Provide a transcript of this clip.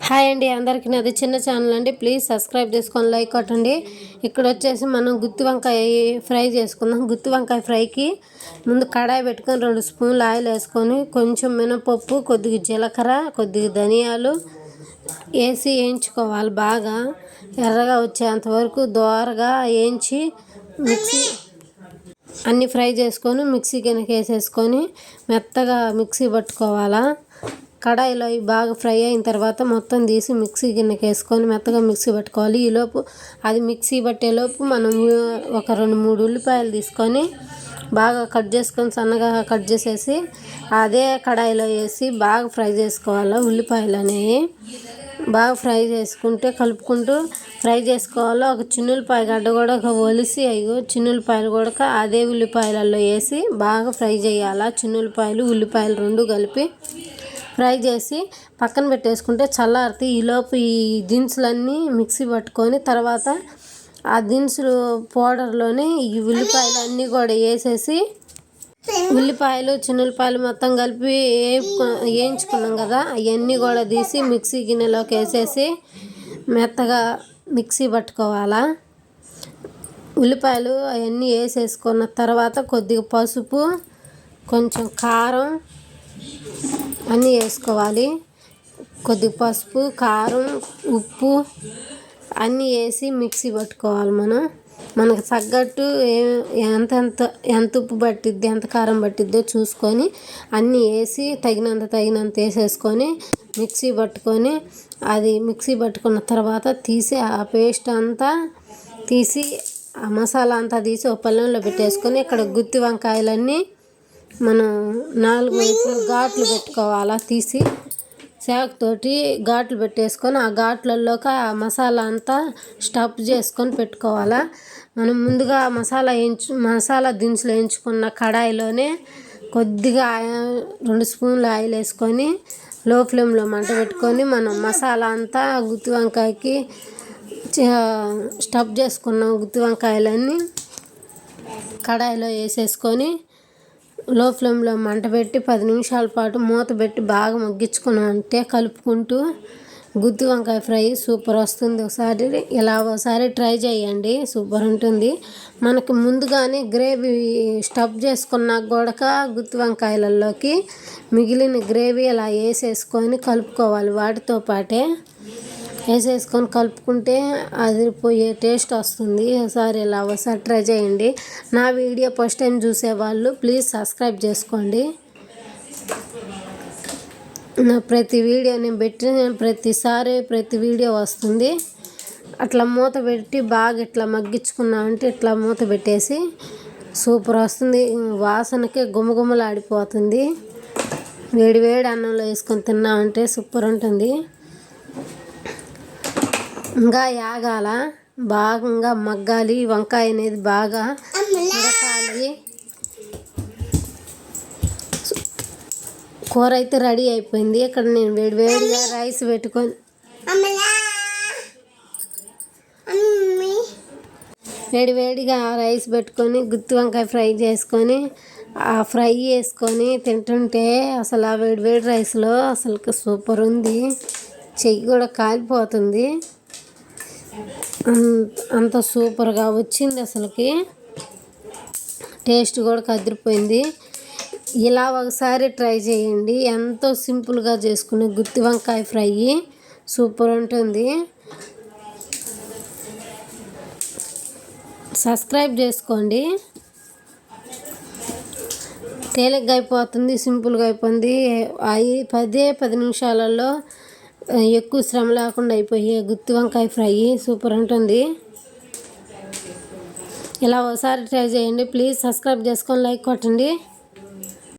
Hi అండి, అందరికీ నాది చిన్న ఛానల్ అండి. ప్లీజ్ సబ్స్క్రైబ్ చేసుకొని లైక్ కొట్టండి. ఇక్కడ వచ్చేసి మనం గుత్తి వంకాయ ఫ్రై చేసుకుందాం. గుత్తి వంకాయ ఫ్రైకి ముందు కడాయి పెట్టుకొని 2 స్పూన్లు ఆయిల్ వేసుకొని కొంచెం మినపప్పు, కొద్దిగా జీలకర్ర, కొద్దిగా ధనియాలు వేసి వేయించుకోవాలి. బాగా ఎర్రగా వచ్చేంత వరకు దోరగా వేయించి మిక్సీ అన్నీ ఫ్రై చేసుకొని మిక్సీ గిన్నెకి వేసేసుకొని మెత్తగా మిక్సీ పట్టుకోవాలా. కడాయిలో బాగా ఫ్రై అయిన తర్వాత మొత్తం తీసి మిక్సీ గిన్నెకి వేసుకొని మెత్తగా మిక్సీ పట్టుకోవాలి. ఈలోపు అది మిక్సీ పట్టేలోపు మనం ఒక 2-3 ఉల్లిపాయలు తీసుకొని బాగా కట్ చేసుకొని సన్నగా కట్ చేసేసి అదే కడాయిలో వేసి బాగా ఫ్రై చేసుకోవాలి. ఉల్లిపాయలు అనేవి బాగా ఫ్రై చేసుకుంటే కలుపుకుంటూ ఫ్రై చేసుకోవాలి. ఒక చిన్నులపాయ గడ్డ కూడా ఒలిసి చిన్నులపాయలు కూడా అదే ఉల్లిపాయలలో వేసి బాగా ఫ్రై చేయాలి. చిన్నులపాయలు ఉల్లిపాయలు 2 కలిపి ఫ్రై చేసి పక్కన పెట్టేసుకుంటే చల్లారితే ఈలోపు ఈ దినుసులన్నీ మిక్సీ పట్టుకొని తర్వాత ఆ దినుసులు పౌడర్లోనే ఈ ఉల్లిపాయలు అన్నీ కూడా వేసేసి ఉల్లిపాయలు చిన్నులపాయలు మొత్తం కలిపి వేయించుకున్నాం కదా, అవన్నీ కూడా తీసి మిక్సీ గిన్నెలోకి వేసేసి మెత్తగా మిక్సీ పట్టుకోవాలా. ఉల్లిపాయలు అవన్నీ వేసేసుకున్న తర్వాత కొద్దిగా పసుపు, కొంచెం కారం అన్నీ వేసుకోవాలి. కొద్దిగా పసుపు, కారం, ఉప్పు అన్నీ వేసి మిక్సీ పట్టుకోవాలి. మనకు తగ్గట్టు ఎంత ఉప్పు పట్టిద్ది, ఎంత కారం పట్టిద్దో చూసుకొని అన్నీ వేసి తగినంత వేసేసుకొని మిక్సీ పట్టుకొని అది మిక్సీ పట్టుకున్న తర్వాత తీసి ఆ పేస్ట్ అంతా తీసి ఆ మసాలా అంతా తీసి ఒక పళ్ళెంలో పెట్టేసుకొని ఇక్కడ గుత్తి వంకాయలన్నీ మనం 4 వైపులు ఘాట్లు పెట్టుకోవాలా. తీసి చాకుతోటి ఘాట్లు పెట్టేసుకొని ఆ ఘాట్లలోకి ఆ మసాలా అంతా స్టఫ్ చేసుకొని పెట్టుకోవాలా. మనం ముందుగా మసాలా దినుసులు వేయించుకున్న కడాయిలోనే కొద్దిగా 2 స్పూన్లు ఆయిల్ వేసుకొని లో ఫ్లేమ్లో మంట పెట్టుకొని మనం మసాలా అంతా గుత్తి వంకాయకి స్టఫ్ చేసుకున్న గుత్తి వంకాయలన్నీ కడాయిలో వేసేసుకొని లో ఫ్లేమ్లో మంట పెట్టి 10 నిమిషాల పాటు మూత పెట్టి బాగా మగ్గించుకున్నామంటే కలుపుకుంటూ గుత్తి వంకాయ ఫ్రై సూపర్ వస్తుంది. ఒకసారి ట్రై చేయండి, సూపర్ ఉంటుంది. మనకి ముందుగానే గ్రేవీ స్టఫ్ చేసుకున్నాక కూడా గుత్తి వంకాయలలోకి మిగిలిన గ్రేవీ అలా వేసేసుకొని కలుపుకోవాలి. వాటితో పాటే వేసేసుకొని కలుపుకుంటే అదిరిపోయే టేస్ట్ వస్తుంది. ఒకసారి ట్రై చేయండి. నా వీడియో ఫస్ట్ టైం చూసేవాళ్ళు ప్లీజ్ సబ్స్క్రైబ్ చేసుకోండి. నా ప్రతి వీడియో నేను పెట్టిన ప్రతి వీడియో వస్తుంది. అట్లా మూత పెట్టి బాగా ఇట్లా మగ్గించుకున్నామంటే ఇట్లా మూత పెట్టేసి సూపర్ వస్తుంది. వాసనకే గుమగుమలాడిపోతుంది. వేడి అన్నంలో వేసుకొని తిన్నామంటే సూపర్ ఉంటుంది. ఇంకా యాగాల బాగా మగ్గాలి. వంకాయ అనేది బాగా ఉడకాలి. కూర అయితే రెడీ అయిపోయింది. ఇక్కడ నేను వేడిగా రైస్ పెట్టుకొని వేడిగా రైస్ పెట్టుకొని గుత్తి వంకాయ ఫ్రై చేసుకొని ఆ ఫ్రై చేసుకొని తింటుంటే అసలు ఆ వేడి రైస్లో అసలు సూపర్ ఉంది. చెయ్యి కూడా కాలిపోతుంది. అంత సూపర్గా వచ్చింది. టేస్ట్ కూడా కదిరిపోయింది. ఇలా ఒకసారి ట్రై చేయండి. ఎంతో సింపుల్గా చేసుకునే గుత్తి వంకాయ ఫ్రై సూపర్ ఉంటుంది. సబ్స్క్రైబ్ చేసుకోండి. తేలిగ్గా అయిపోతుంది, సింపుల్గా అయిపోయింది. 10 నిమిషాలలో ఎక్కువ శ్రమ లేకుండా అయిపోయే గుత్తి వంకాయ ఫ్రై సూపర్ ఉంటుంది. ఇలా ఒకసారి ట్రై చేయండి. ప్లీజ్ సబ్స్క్రైబ్ చేసుకొని లైక్ కొట్టండి.